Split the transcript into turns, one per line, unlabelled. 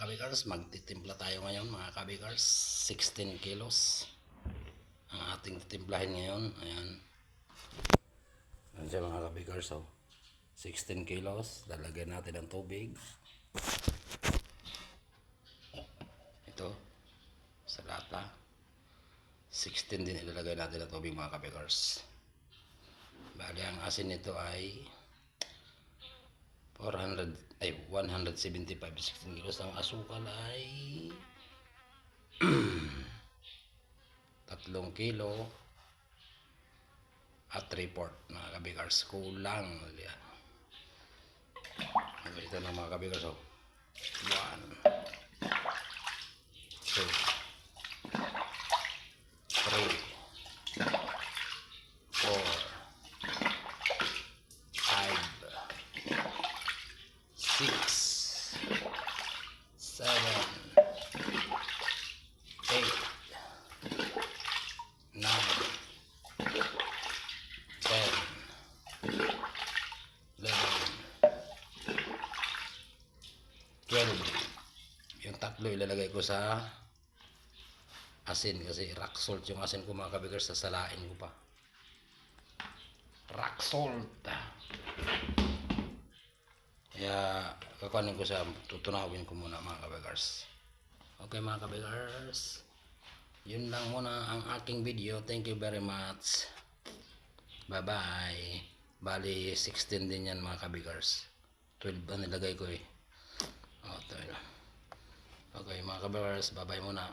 kabigars, magtitimpla tayo ngayon mga kabigars. 16 kilos ang ating titimplahin ngayon. Ayan. Ayan siya mga kabigars. So, 16 kilos. Lalagyan natin ng tubig. Ito. Sa lata. 16 din ilalagay natin ng tubig mga kabigars. Bali ang asin nito ay 175. 16 kilos. Ang asukal ay 3 kilo at 3/4 mga kabigars. Kulang. Ito na mga kabigars. 1, 2, 3, 4, 5, 6, 7, 8, 9, 10, 11, 12. Yung tatlo ilalagay ko sa asin kasi rock salt yung asin ko mga kabigars. Sasalain ko pa. Rock salt. Kaya kakuhanin ko sa tutunawin ko muna mga kabigars. Okay mga kabigars, yun lang muna ang aking video. Thank you very much. Bye bye. Bali 16 din yan mga kabigars. 12 ang nilagay ko eh. Okay mga kabigars, bye bye muna.